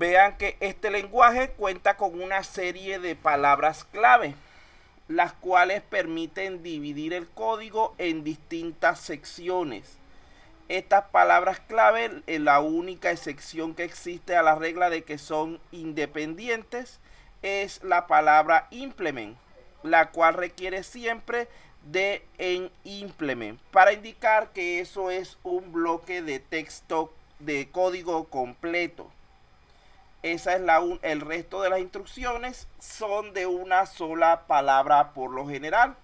Vean que este lenguaje cuenta con una serie de palabras clave, las cuales permiten dividir el código en distintas secciones. Estas palabras clave, la única excepción que existe a la regla de que son independientes, es la palabra implement, la cual requiere siempre de en implement para indicar que eso es un bloque de texto de código completo. Esa es el resto de las instrucciones son de una sola palabra por lo general.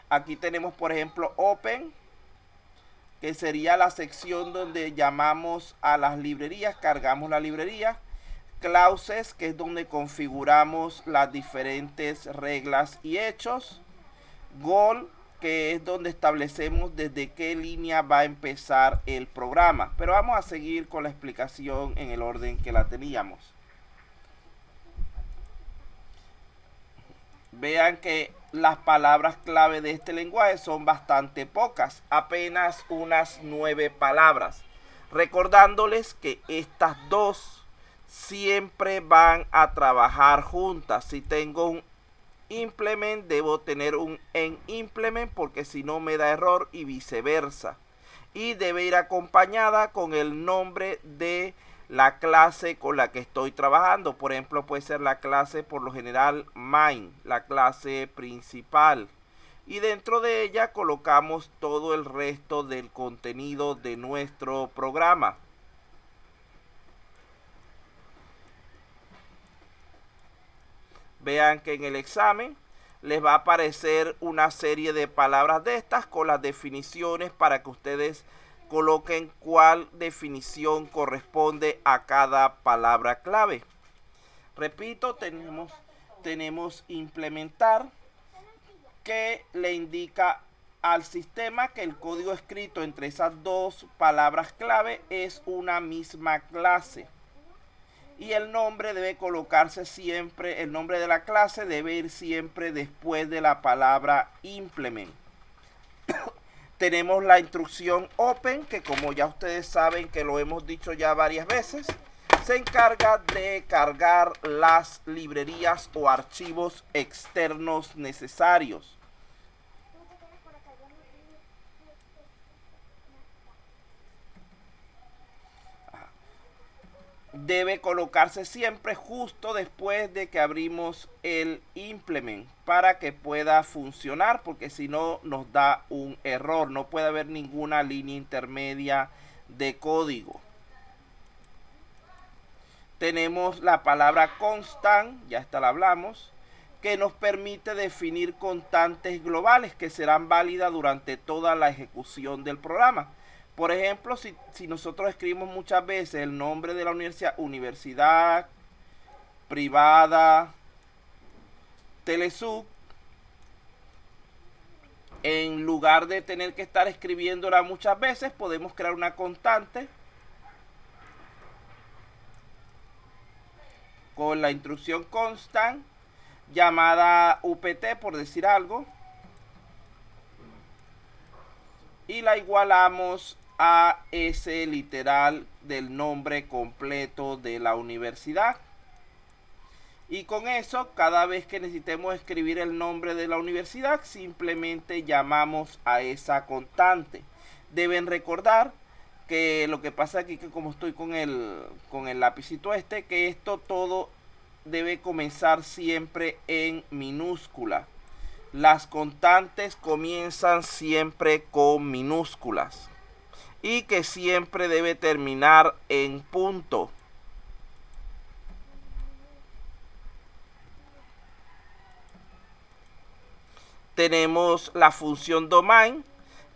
Aquí tenemos, por ejemplo, open, que sería la sección donde llamamos a las librerías, cargamos la librería. Clauses, que es donde configuramos las diferentes reglas y hechos. Goal, que es donde establecemos desde qué línea va a empezar el programa. Pero vamos a seguir con la explicación en el orden que la teníamos. Vean que las palabras clave de este lenguaje son bastante pocas, apenas unas 9 palabras. Recordándoles que estas dos siempre van a trabajar juntas. Si tengo un implement, debo tener un en implement, porque si no me da error, y viceversa. Y debe ir acompañada con el nombre de la clase con la que estoy trabajando. Por ejemplo, puede ser la clase por lo general main, la clase principal. Y dentro de ella colocamos todo el resto del contenido de nuestro programa. Vean que en el examen les va a aparecer una serie de palabras de estas con las definiciones para que ustedes coloquen cuál definición corresponde a cada palabra clave. Repito, tenemos implementar, que le indica al sistema que el código escrito entre esas dos palabras clave es una misma clase. Y el nombre debe colocarse siempre, el nombre de la clase debe ir siempre después de la palabra implement. Tenemos la instrucción open, que como ya ustedes saben que lo hemos dicho ya varias veces, se encarga de cargar las librerías o archivos externos necesarios. Debe colocarse siempre justo después de que abrimos el implement para que pueda funcionar, porque si no nos da un error, no puede haber ninguna línea intermedia de código. Tenemos la palabra constant, ya esta la hablamos, que nos permite definir constantes globales que serán válidas durante toda la ejecución del programa. Por ejemplo, si nosotros escribimos muchas veces el nombre de la universidad, universidad privada Telesub, en lugar de tener que estar escribiéndola muchas veces, podemos crear una constante con la instrucción constant llamada UPT, por decir algo, y la igualamos a ese literal del nombre completo de la universidad. Y con eso, cada vez que necesitemos escribir el nombre de la universidad, simplemente llamamos a esa constante. Deben recordar que lo que pasa aquí, que como estoy con el lapicito este, que esto todo debe comenzar siempre en minúscula. Las constantes comienzan siempre con minúsculas. Y que siempre debe terminar en punto. Tenemos la función domain,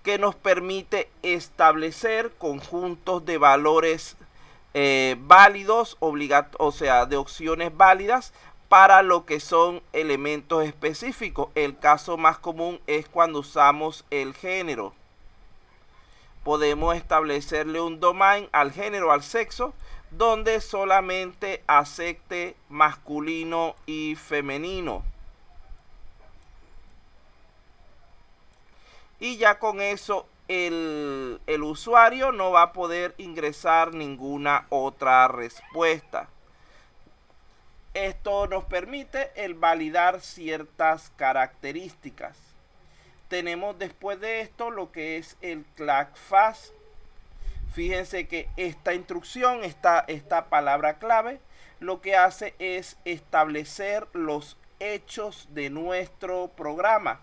que nos permite establecer conjuntos de valores válidos, o sea, de opciones válidas para lo que son elementos específicos. El caso más común es cuando usamos el género. Podemos establecerle un domain al género, al sexo, donde solamente acepte masculino y femenino. Y ya con eso el usuario no va a poder ingresar ninguna otra respuesta. Esto nos permite el validar ciertas características. Tenemos después de esto lo que es el CLACFAS. Fíjense que esta instrucción, esta palabra clave, lo que hace es establecer los hechos de nuestro programa.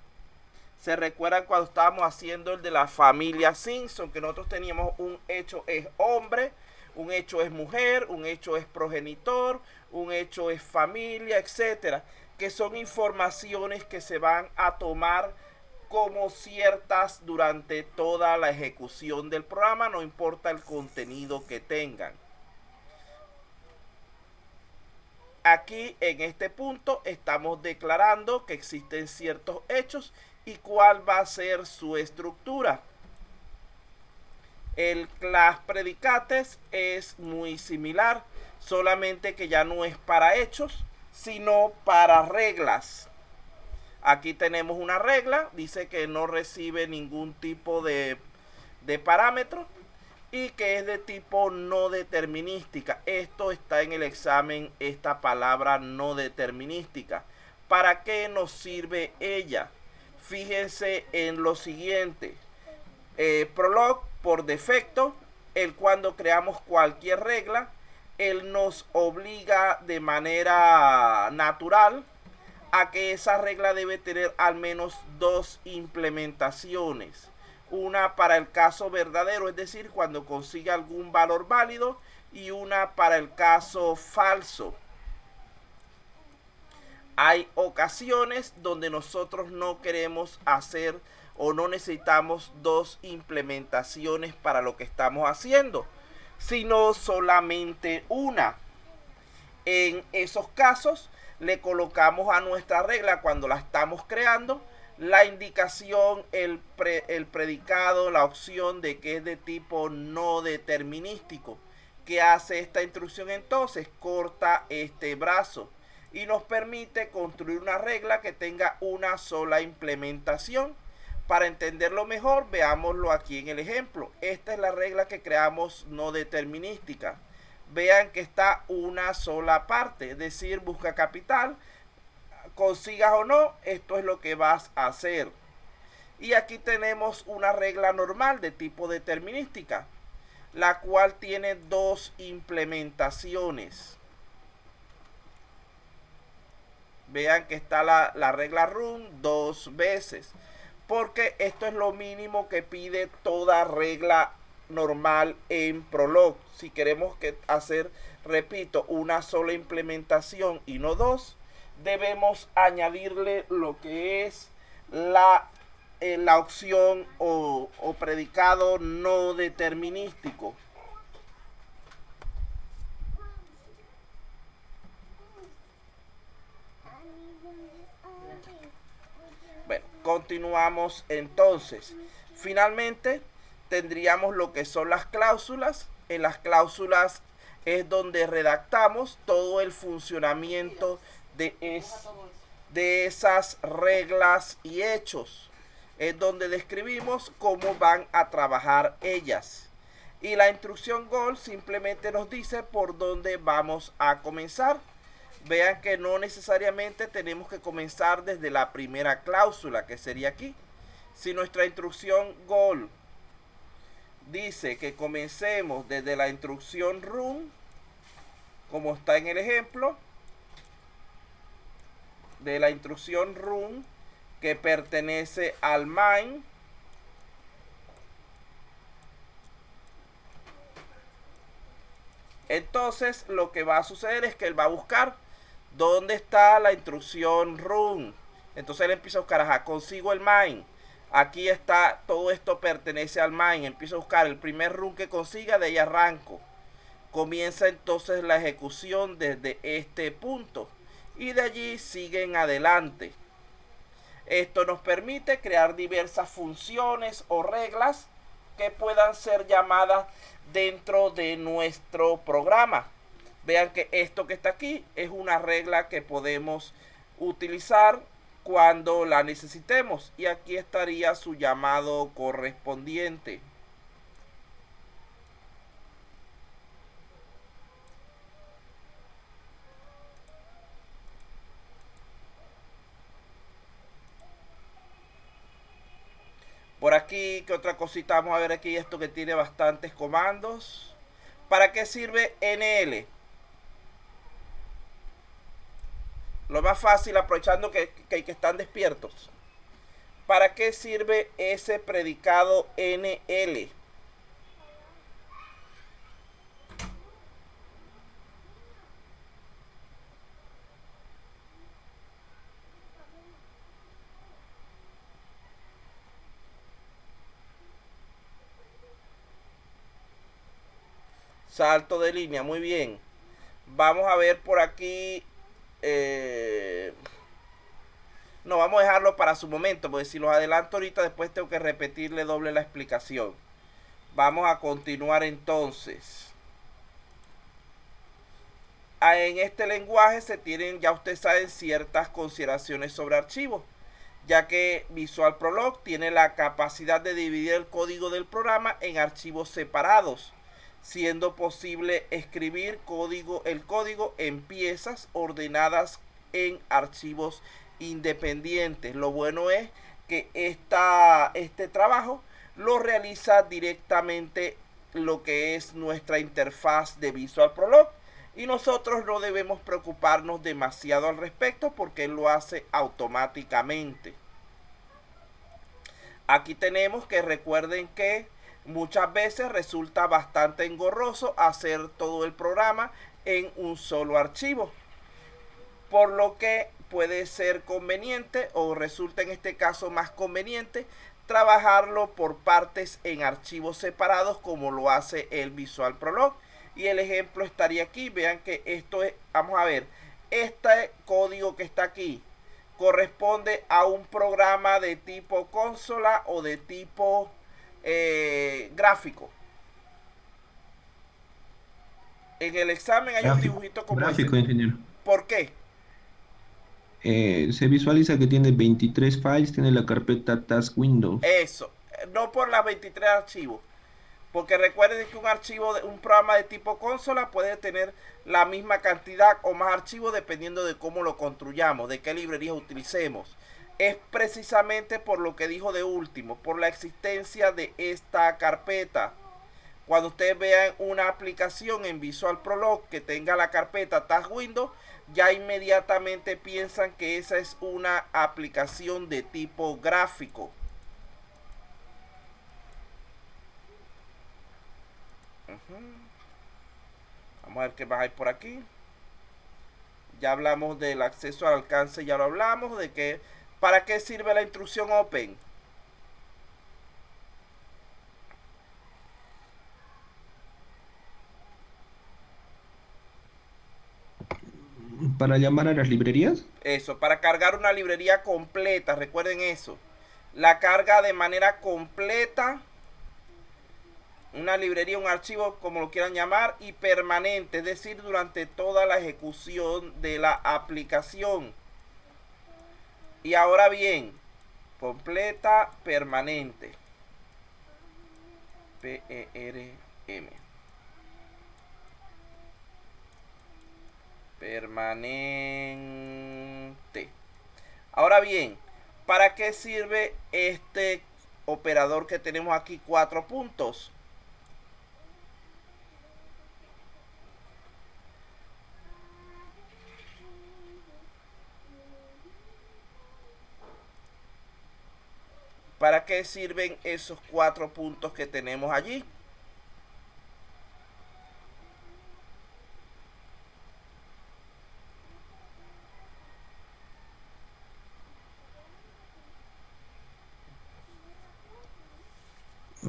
Se recuerdan cuando estábamos haciendo el de la familia Simpson, que nosotros teníamos un hecho es hombre, un hecho es mujer, un hecho es progenitor, un hecho es familia, etcétera, que son informaciones que se van a tomar como ciertas durante toda la ejecución del programa, no importa el contenido que tengan. Aquí en este punto estamos declarando que existen ciertos hechos y cuál va a ser su estructura. El class predicates es muy similar, solamente que ya no es para hechos, sino para reglas. Aquí tenemos una regla, dice que no recibe ningún tipo de parámetro y que es de tipo no determinística. Esto está en el examen, esta palabra no determinística. ¿Para qué nos sirve ella? Fíjense en lo siguiente. Prolog, por defecto, cuando creamos cualquier regla, él nos obliga de manera natural a que esa regla debe tener al menos dos implementaciones. Una para el caso verdadero, es decir, cuando consiga algún valor válido, y una para el caso falso. Hay ocasiones donde nosotros no queremos hacer o no necesitamos dos implementaciones para lo que estamos haciendo, sino solamente una. En esos casos le colocamos a nuestra regla, cuando la estamos creando, la indicación, el predicado, la opción de que es de tipo no determinístico. ¿Qué hace esta instrucción entonces? Corta este brazo y nos permite construir una regla que tenga una sola implementación. Para entenderlo mejor, veámoslo aquí en el ejemplo. Esta es la regla que creamos no determinística. Vean que está una sola parte, es decir, busca capital, consigas o no, esto es lo que vas a hacer. Y aquí tenemos una regla normal de tipo determinística, la cual tiene dos implementaciones. Vean que está la regla run dos veces, porque esto es lo mínimo que pide toda regla normal en Prolog. Si queremos hacer, repito, una sola implementación y no dos, debemos añadirle lo que es la opción o predicado no determinístico. Bueno, continuamos entonces. Finalmente tendríamos lo que son las cláusulas. En las cláusulas es donde redactamos todo el funcionamiento de esas reglas y hechos. Es donde describimos cómo van a trabajar ellas. Y la instrucción goal simplemente nos dice por dónde vamos a comenzar. Vean que no necesariamente tenemos que comenzar desde la primera cláusula, que sería aquí. Si nuestra instrucción goal dice que comencemos desde la instrucción run, como está en el ejemplo, de la instrucción run que pertenece al main, entonces lo que va a suceder es que él va a buscar dónde está la instrucción run. Entonces él empieza a buscar, ajá, consigo el main, aquí está, todo esto pertenece al main, empiezo a buscar el primer run que consiga, de ahí arranco. Comienza entonces la ejecución desde este punto y de allí sigue en adelante. Esto nos permite crear diversas funciones o reglas que puedan ser llamadas dentro de nuestro programa. Vean que esto que está aquí es una regla que podemos utilizar cuando la necesitemos, y aquí estaría su llamado correspondiente. aquí, ¿qué otra cosita? Vamos a ver aquí esto que tiene bastantes comandos. ¿Para qué sirve NL? Lo más fácil, aprovechando que están despiertos. ¿Para qué sirve ese predicado NL? Salto de línea, muy bien. Vamos a ver por aquí. No, vamos a dejarlo para su momento, porque si los adelanto ahorita, después tengo que repetirle doble la explicación. Vamos a continuar entonces. En este lenguaje se tienen, ya ustedes saben, ciertas consideraciones sobre archivos, ya que Visual Prolog tiene la capacidad de dividir el código del programa en archivos separados, siendo posible escribir el código en piezas ordenadas en archivos independientes. Lo bueno es que este trabajo lo realiza directamente lo que es nuestra interfaz de Visual Prolog, y nosotros no debemos preocuparnos demasiado al respecto porque él lo hace automáticamente. Aquí tenemos que recuerden que muchas veces resulta bastante engorroso hacer todo el programa en un solo archivo, por lo que puede ser conveniente, o resulta en este caso más conveniente, trabajarlo por partes en archivos separados, como lo hace el Visual Prolog. Y el ejemplo estaría aquí. Vean que esto es, vamos a ver, este código que está aquí corresponde a un programa de tipo consola o de tipo gráfico. En el examen hay un dibujito como Gráfico, ese. ingeniero. ¿Por qué? Se visualiza que tiene 23 files, tiene la carpeta Task Windows. Eso, no por las 23 archivos. Porque recuerden que un archivo, un programa de tipo consola puede tener la misma cantidad o más archivos dependiendo de cómo lo construyamos, de qué librerías utilicemos. Es precisamente por lo que dijo de último, por la existencia de esta carpeta. Cuando ustedes vean una aplicación en Visual Prolog que tenga la carpeta Task Windows, ya inmediatamente piensan que esa es una aplicación de tipo gráfico. Vamos a ver qué más hay por aquí. Ya hablamos del acceso al alcance, ya lo hablamos, de que para qué sirve la instrucción open. Para llamar a las librerías, Eso, para cargar una librería completa, recuerden eso. La carga de manera completa, una librería, un archivo, como lo quieran llamar, y permanente, es decir, durante toda la ejecución de la aplicación. Y ahora bien, completa, permanente. PERM. Permanente. Ahora bien, ¿para qué sirve este operador que tenemos aquí, 4 puntos? ¿Para qué sirven esos 4 puntos que tenemos allí?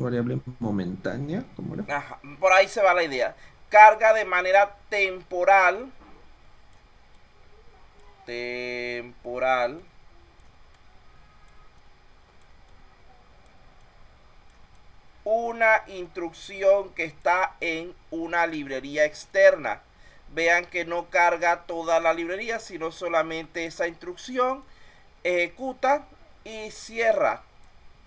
variable momentánea, ¿cómo era? Ajá, por ahí se va la idea. Carga de manera temporal una instrucción que está en una librería externa. Vean que no carga toda la librería, sino solamente esa instrucción. Ejecuta y cierra.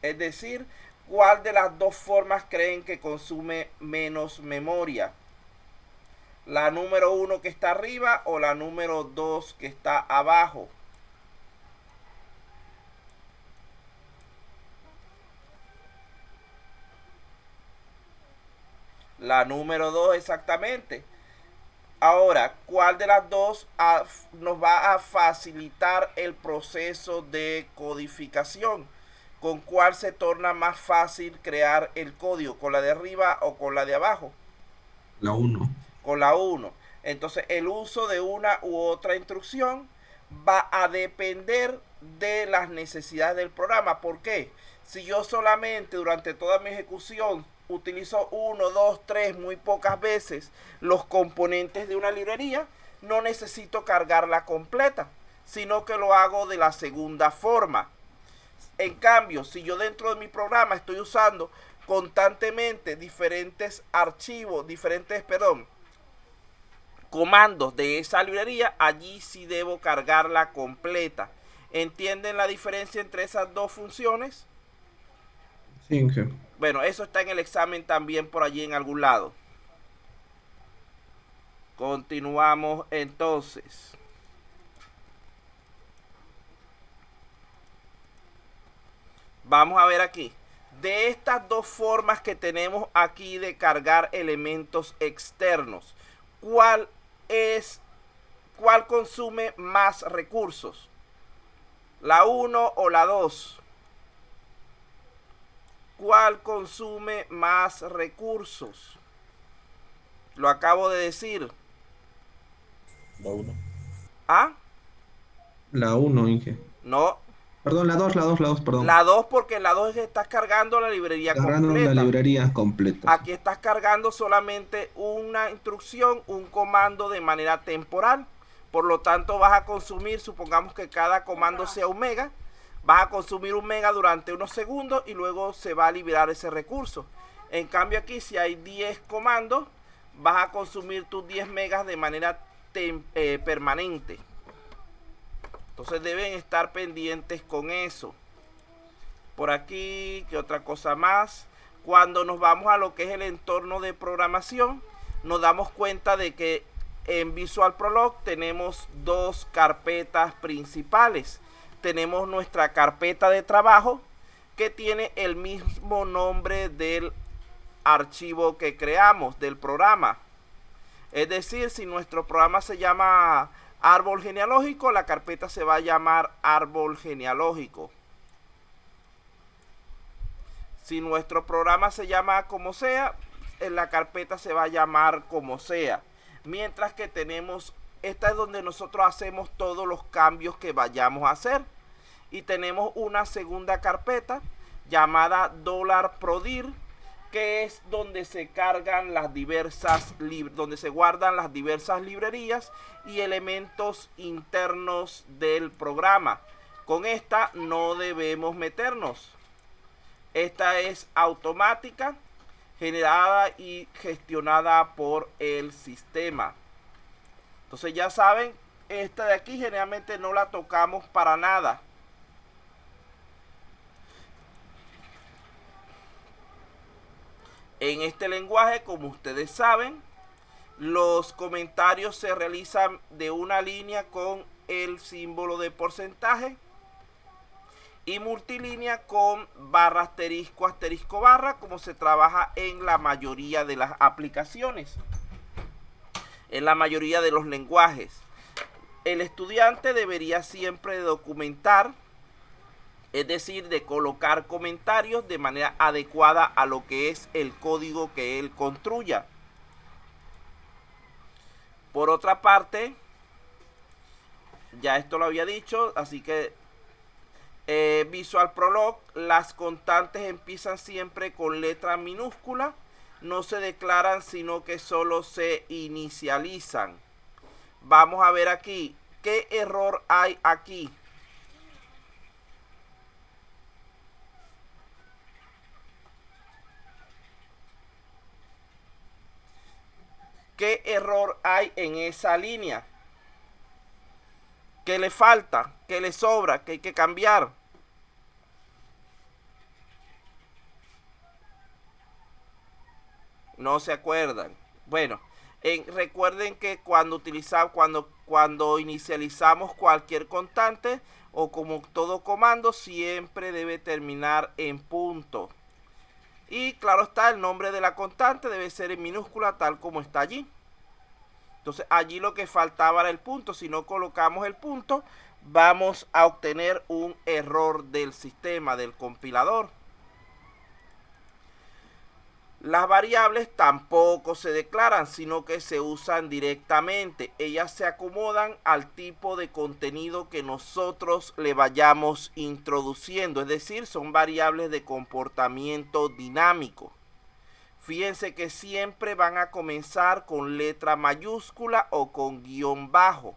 Es decir, ¿cuál de las dos formas creen que consume menos memoria? ¿La número 1 que está arriba o la número 2 que está abajo? La número 2, exactamente. Ahora, ¿cuál de las dos nos va a facilitar el proceso de codificación? ¿Con cuál se torna más fácil crear el código? ¿Con la de arriba o con la de abajo? La uno. Con la 1. Entonces, el uso de una u otra instrucción va a depender de las necesidades del programa. ¿Por qué? Si yo solamente durante toda mi ejecución utilizo 1, 2, 3, muy pocas veces los componentes de una librería, no necesito cargarla completa, sino que lo hago de la segunda forma. En cambio, si yo dentro de mi programa estoy usando constantemente diferentes archivos, comandos de esa librería, allí sí debo cargarla completa. ¿Entienden la diferencia entre esas dos funciones? Sí, Inge. Bueno, eso está en el examen también por allí en algún lado. Continuamos entonces. Vamos a ver aquí. De estas dos formas que tenemos aquí de cargar elementos externos, ¿cuál consume más recursos? ¿La 1 o la 2? ¿Cuál consume más recursos? Lo acabo de decir. La 1. ¿Ah? La uno, Inge. No. Perdón, la dos, perdón. La 2 porque en la 2 estás cargando la librería Agarrando la completa. librería completa. Aquí estás cargando solamente una instrucción, un comando de manera temporal. Por lo tanto vas a consumir, supongamos que cada comando sea un mega, vas a consumir un mega durante unos segundos y luego se va a liberar ese recurso. En cambio aquí si hay 10 comandos, vas a consumir tus 10 megas de manera permanente. Entonces deben estar pendientes con eso. Por aquí, ¿qué otra cosa más? Cuando nos vamos a lo que es el entorno de programación, nos damos cuenta de que en Visual Prolog tenemos dos carpetas principales. Tenemos nuestra carpeta de trabajo, que tiene el mismo nombre del archivo que creamos, del programa. Es decir, si nuestro programa se llama árbol genealógico, la carpeta se va a llamar árbol genealógico. Si nuestro programa se llama como sea, en la carpeta se va a llamar como sea. Mientras que tenemos, esta es donde nosotros hacemos todos los cambios que vayamos a hacer. Y tenemos una segunda carpeta llamada $prodir, que es donde se cargan las donde se guardan las diversas librerías y elementos internos del programa. Con esta no debemos meternos. Esta es automática, generada y gestionada por el sistema. Entonces ya saben, esta de aquí generalmente no la tocamos para nada. En este lenguaje, como ustedes saben, los comentarios se realizan de una línea con el símbolo de porcentaje y multilínea con barra asterisco asterisco barra, como se trabaja en la mayoría de las aplicaciones, en la mayoría de los lenguajes. El estudiante debería siempre documentar, es decir, de colocar comentarios de manera adecuada a lo que es el código que él construya. Por otra parte, ya esto lo había dicho, así que Visual Prolog, las constantes empiezan siempre con letra minúscula, no se declaran sino que solo se inicializan. Vamos a ver aquí, ¿qué error hay aquí? ¿Qué error hay en esa línea? ¿Qué le falta? ¿Qué le sobra? ¿Qué hay que cambiar? No se acuerdan. Bueno, recuerden que cuando inicializamos cualquier constante o como todo comando, siempre debe terminar en punto. Y claro está, el nombre de la constante debe ser en minúscula tal como está allí. Entonces allí lo que faltaba era el punto. Si no colocamos el punto, vamos a obtener un error del sistema, del compilador. Las variables tampoco se declaran, sino que se usan directamente. Ellas se acomodan al tipo de contenido que nosotros le vayamos introduciendo. Es decir, son variables de comportamiento dinámico. Fíjense que siempre van a comenzar con letra mayúscula o con guión bajo.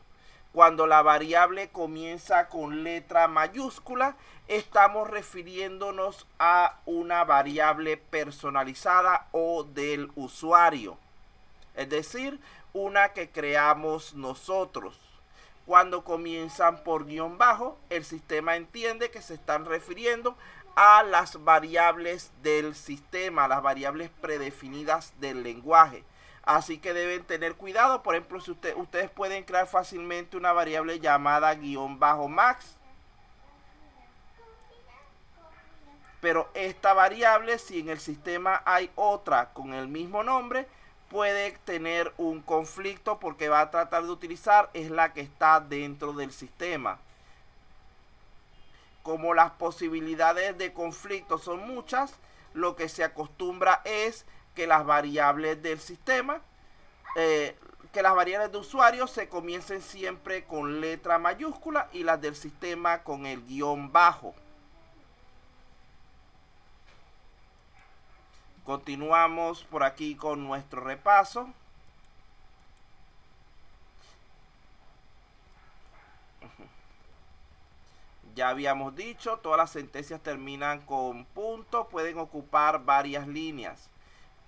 Cuando la variable comienza con letra mayúscula, estamos refiriéndonos a una variable personalizada o del usuario. Es decir, una que creamos nosotros. Cuando comienzan por guión bajo, el sistema entiende que se están refiriendo a las variables del sistema, las variables predefinidas del lenguaje. Así que deben tener cuidado. Por ejemplo, si ustedes pueden crear fácilmente una variable llamada guión bajo max. Pero esta variable, si en el sistema hay otra con el mismo nombre, puede tener un conflicto porque va a tratar de utilizar es la que está dentro del sistema. Como las posibilidades de conflicto son muchas, lo que se acostumbra es que las variables del sistema, que las variables de usuario se comiencen siempre con letra mayúscula y las del sistema con el guión bajo. Continuamos por aquí con nuestro repaso. Ya habíamos dicho, todas las sentencias terminan con punto, pueden ocupar varias líneas.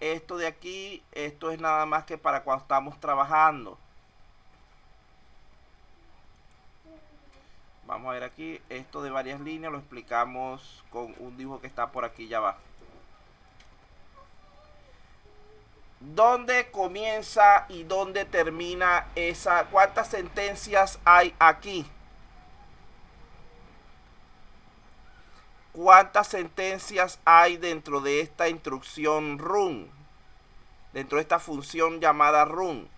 Esto de aquí, esto es nada más que para cuando estamos trabajando. Vamos a ver aquí, esto de varias líneas lo explicamos con un dibujo que está por aquí ya abajo. ¿Dónde comienza y dónde termina esa? ¿Cuántas sentencias hay aquí? ¿Cuántas sentencias hay dentro de esta instrucción run? Dentro de esta función llamada run.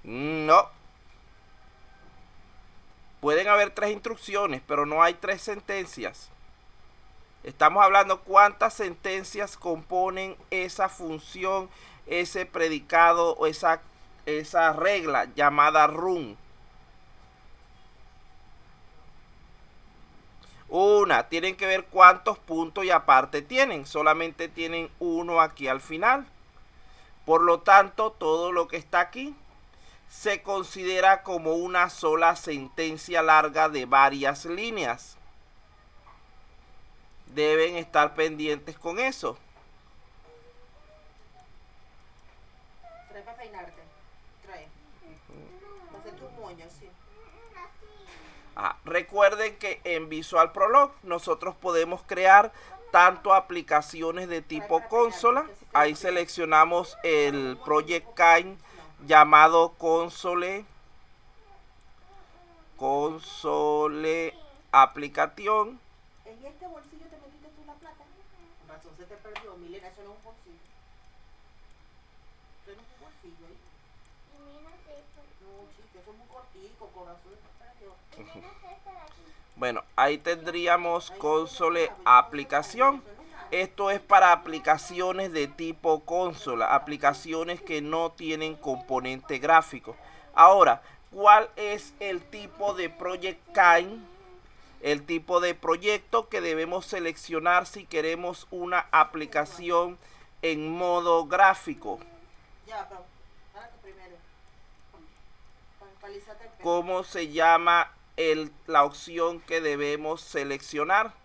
No. Pueden haber 3 instrucciones, pero no hay 3 sentencias. Estamos hablando cuántas sentencias componen esa función, ese predicado o esa regla llamada run. Una, tienen que ver cuántos puntos y aparte tienen. Solamente tienen uno aquí al final. Por lo tanto, todo lo que está aquí se considera como una sola sentencia larga de varias líneas. Deben estar pendientes con eso. Trae para peinarte. Trae. Va a ser tu moño, sí. Recuerden que en Visual Prolog nosotros podemos crear tanto aplicaciones de tipo consola. Ahí seleccionamos el Project Kind llamado console aplicación. ¿En este bolsillo te metiste tú la plata? Con razón se te perdió, Milena, eso no es un bolsillo. Eso no es un bolsillo ahí. No, chico, eso es muy cortico, corazón se te perdió. Bueno, ahí tendríamos console aplicación. Esto es para aplicaciones de tipo consola, aplicaciones que no tienen componente gráfico. Ahora, ¿cuál es el tipo de Project Kind? El tipo de proyecto que debemos seleccionar si queremos una aplicación en modo gráfico. Ya, pero párate primero. Palízate el pelo. ¿Cómo se llama la opción que debemos seleccionar?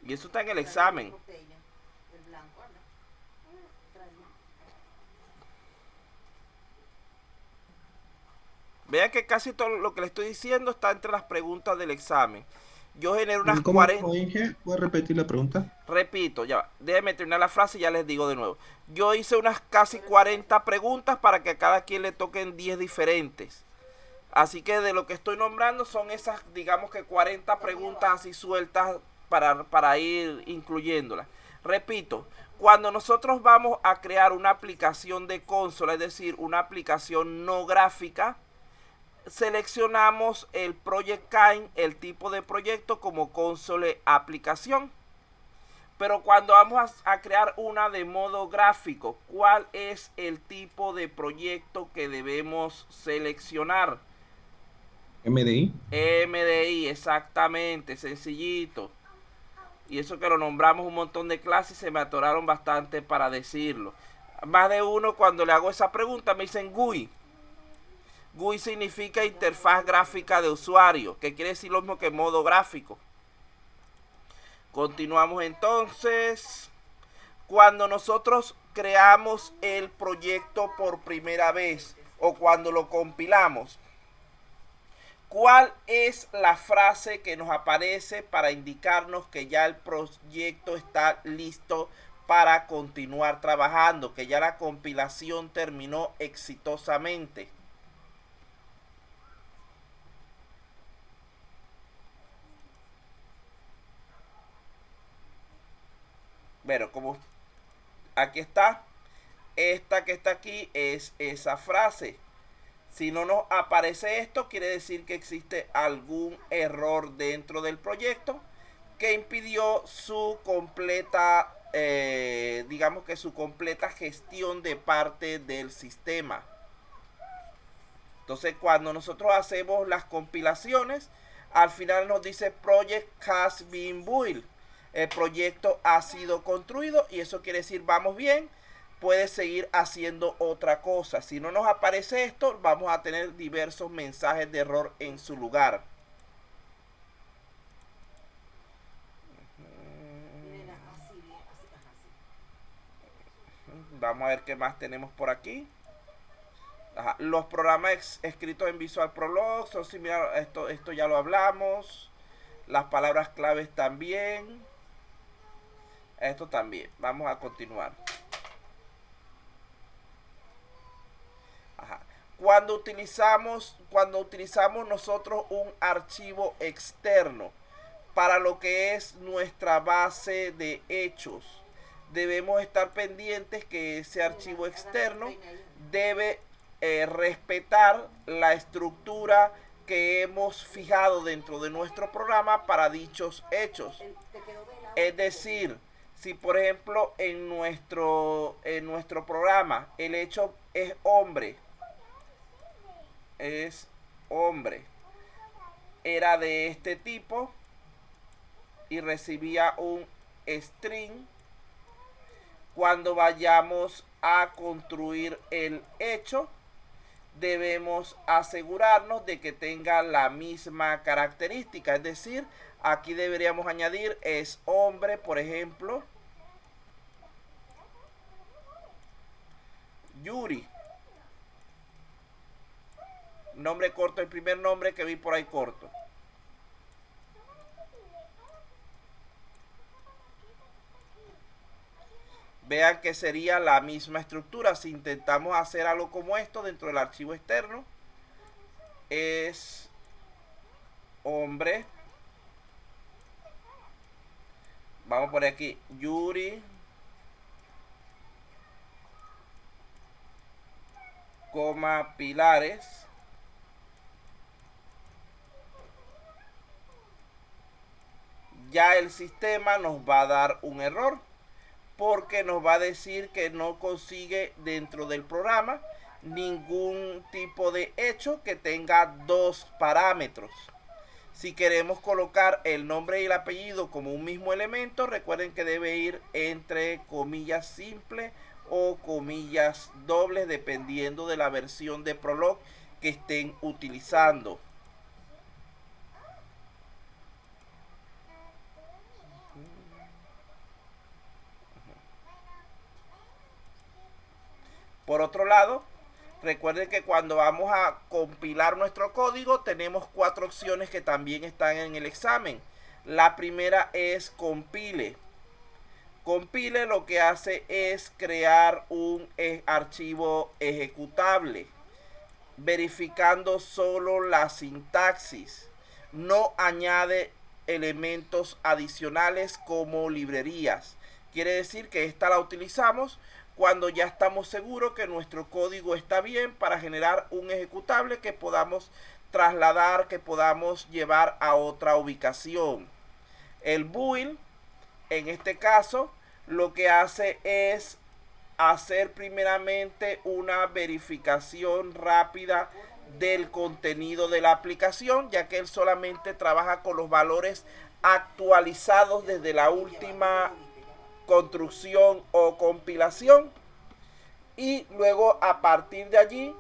Y eso está en el examen. El blanco, ¿no? Tráelo. Vean que casi todo lo que le estoy diciendo está entre las preguntas del examen. Yo generé unas ¿Cómo, 40... Inge? ¿Puedes repetir la pregunta? Repito, ya va. Déjenme terminar la frase y ya les digo de nuevo. Yo hice unas casi 40 preguntas para que a cada quien le toquen 10 diferentes. Así que de lo que estoy nombrando son esas, digamos que 40 preguntas así sueltas para ir incluyéndolas. Repito, cuando nosotros vamos a crear una aplicación de consola, es decir, una aplicación no gráfica, seleccionamos el Project Kind, el tipo de proyecto, como console aplicación. Pero cuando vamos a crear una de modo gráfico, ¿cuál es el tipo de proyecto que debemos seleccionar? MDI. MDI, exactamente, sencillito. Y eso que lo nombramos un montón de clases, se me atoraron bastante para decirlo. Más de uno cuando le hago esa pregunta me dicen GUI. GUI significa interfaz gráfica de usuario, que quiere decir lo mismo que modo gráfico. Continuamos entonces. Cuando nosotros creamos el proyecto por primera vez o cuando lo compilamos, ¿cuál es la frase que nos aparece para indicarnos que ya el proyecto está listo para continuar trabajando, que ya la compilación terminó exitosamente? Bueno, como aquí está, esta que está aquí es esa frase. Si no nos aparece esto, quiere decir que existe algún error dentro del proyecto que impidió su completa, digamos que su completa gestión de parte del sistema. Entonces, cuando nosotros hacemos las compilaciones, al final nos dice Project has been built. El proyecto ha sido construido y eso quiere decir vamos bien. Puede seguir haciendo otra cosa. Si no nos aparece esto, vamos a tener diversos mensajes de error en su lugar. Vamos a ver qué más tenemos por aquí. Ajá. Los programas escritos en Visual Prolog son similares. Esto ya lo hablamos. Las palabras claves también. Esto también. Vamos a continuar. Ajá. Cuando utilizamos nosotros un archivo externo para lo que es nuestra base de hechos, debemos estar pendientes que ese archivo externo debe respetar la estructura que hemos fijado dentro de nuestro programa para dichos hechos. Es decir, si por ejemplo en nuestro programa el hecho es hombre, era de este tipo y recibía un string, cuando vayamos a construir el hecho debemos asegurarnos de que tenga la misma característica, es decir, aquí deberíamos añadir es hombre, por ejemplo, Yuri. Nombre corto, el primer nombre que vi por ahí corto. Vean que sería la misma estructura. Si intentamos hacer algo como esto dentro del archivo externo, es hombre. Vamos a poner aquí Yuri, coma, pilares. Ya el sistema nos va a dar un error, porque nos va a decir que no consigue dentro del programa ningún tipo de hecho que tenga dos parámetros. Si queremos colocar el nombre y el apellido como un mismo elemento, recuerden que debe ir entre comillas simples o comillas dobles, dependiendo de la versión de Prolog que estén utilizando. Por otro lado, Recuerden que cuando vamos a compilar nuestro código tenemos 4 opciones que también están en el examen. La primera es compile. Compile lo que hace es crear un archivo ejecutable, verificando solo la sintaxis. No añade elementos adicionales como librerías. Quiere decir que esta la utilizamos cuando ya estamos seguros que nuestro código está bien para generar un ejecutable que podamos trasladar, que podamos llevar a otra ubicación. El build, en este caso, lo que hace es hacer primeramente una verificación rápida del contenido de la aplicación, ya que él solamente trabaja con los valores actualizados desde la última construcción o compilación, y luego a partir de allí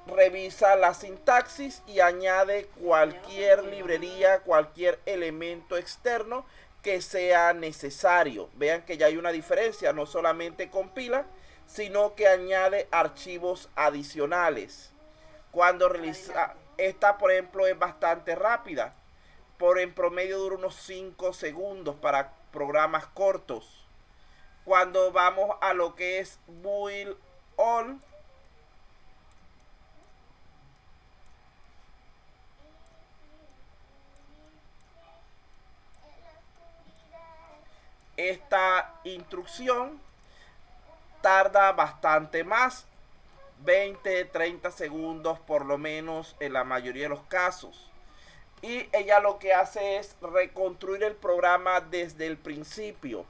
revisa la sintaxis y añade cualquier librería, cualquier elemento externo que sea necesario. Vean que ya hay una diferencia, no solamente compila, sino que añade archivos adicionales. Cuando realiza esta, por ejemplo, es bastante rápida, en promedio dura unos 5 segundos para programas cortos. Cuando vamos a lo que es build all, esta instrucción tarda bastante más, 20-30 segundos por lo menos en la mayoría de los casos, y ella lo que hace es reconstruir el programa desde el principio.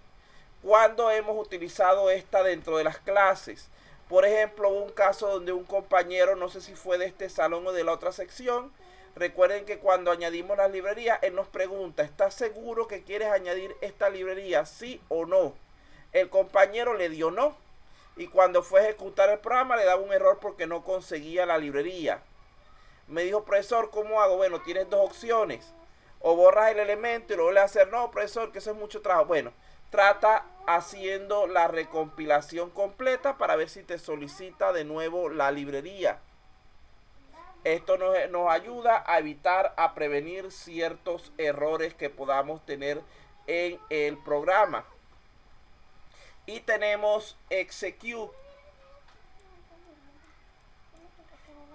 Cuando hemos utilizado esta dentro de las clases, por ejemplo, un caso donde un compañero, no sé si fue de este salón o de la otra sección, recuerden que cuando añadimos las librerías, él nos pregunta, ¿estás seguro que quieres añadir esta librería, sí o no? El compañero le dio no, y cuando fue a ejecutar el programa le daba un error porque no conseguía la librería. Me dijo, profesor, ¿cómo hago? Bueno, tienes dos opciones, o borras el elemento y luego le haces, no, profesor, que eso es mucho trabajo. Bueno, trata haciendo la recompilación completa para ver si te solicita de nuevo la librería. Esto nos ayuda a evitar, a prevenir ciertos errores que podamos tener en el programa. Y tenemos execute.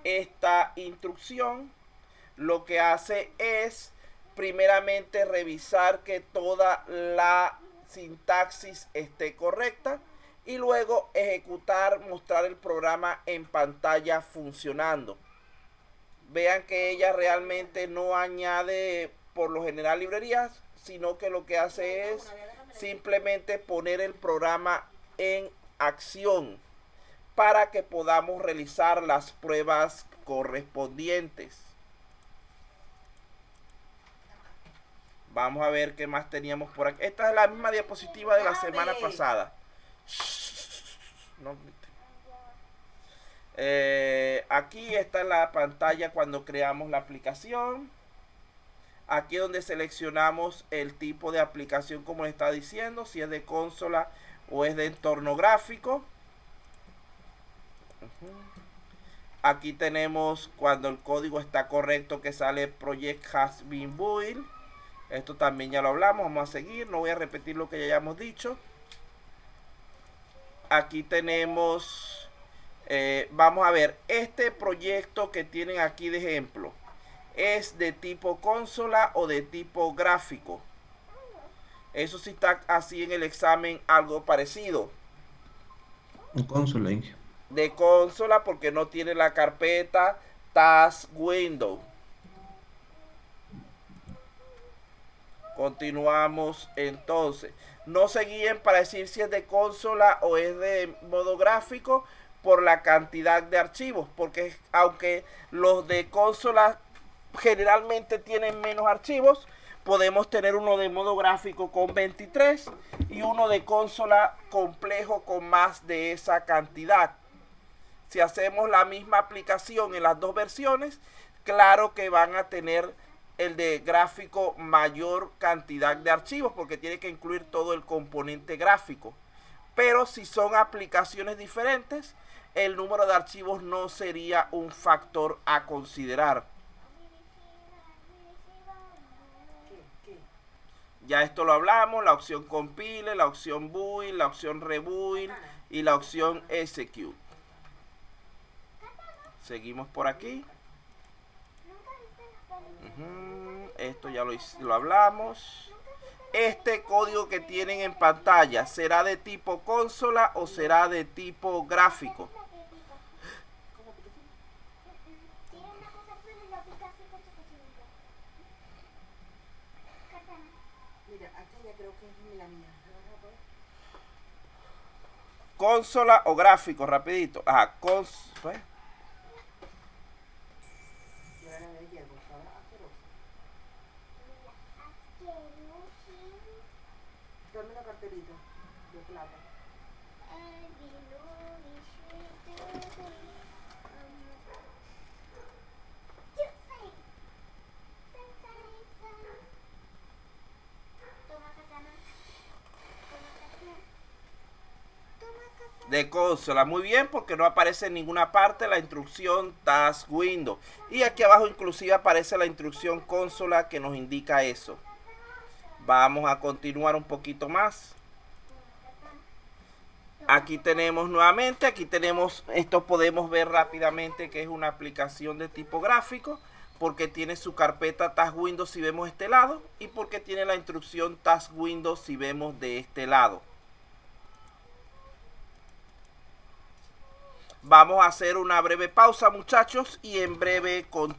Esta instrucción lo que hace es primeramente revisar que toda la sintaxis esté correcta y luego ejecutar, mostrar el programa en pantalla funcionando. Vean que ella realmente no añade por lo general librerías, sino que lo que hace es simplemente poner el programa en acción para que podamos realizar las pruebas correspondientes. Vamos a ver qué más teníamos por aquí. Esta es la misma diapositiva de la semana pasada. No, aquí está en la pantalla cuando creamos la aplicación. Aquí donde seleccionamos el tipo de aplicación, como les está diciendo, si es de consola o es de entorno gráfico. Aquí tenemos cuando el código está correcto que sale Project has been built. Esto también ya lo hablamos, vamos a seguir, no voy a repetir lo que ya hayamos dicho. Aquí tenemos, vamos a ver, este proyecto que tienen aquí de ejemplo, ¿es de tipo consola o de tipo gráfico? Eso sí está así en el examen, algo parecido. Consola, Inge. De consola porque no tiene la carpeta Task Window. Continuamos entonces. No se guíen para decir si es de consola o es de modo gráfico por la cantidad de archivos, porque aunque los de consola generalmente tienen menos archivos, podemos tener uno de modo gráfico con 23 y uno de consola complejo con más de esa cantidad. Si hacemos la misma aplicación en las dos versiones, claro que van a tener el de gráfico mayor cantidad de archivos porque tiene que incluir todo el componente gráfico. Pero si son aplicaciones diferentes, el número de archivos no sería un factor a considerar. Ya esto lo hablamos, la opción compile, la opción build, la opción rebuild y la opción execute. Seguimos por aquí. Esto ya lo hablamos. Este código que tienen en pantalla, ¿será de tipo consola o será de tipo gráfico? Mira, aquella creo que es la mía. Consola o gráfico, rapidito. Pues. Dame la carterita de plata. De consola, muy bien, porque no aparece en ninguna parte la instrucción Task Window. Y aquí abajo inclusive aparece la instrucción consola que nos indica eso. Vamos a continuar un poquito más. Aquí tenemos nuevamente, esto podemos ver rápidamente que es una aplicación de tipo gráfico, porque tiene su carpeta Task Window si vemos este lado, y porque tiene la instrucción Task Window si vemos de este lado. Vamos a hacer una breve pausa, muchachos, y en breve continuamos.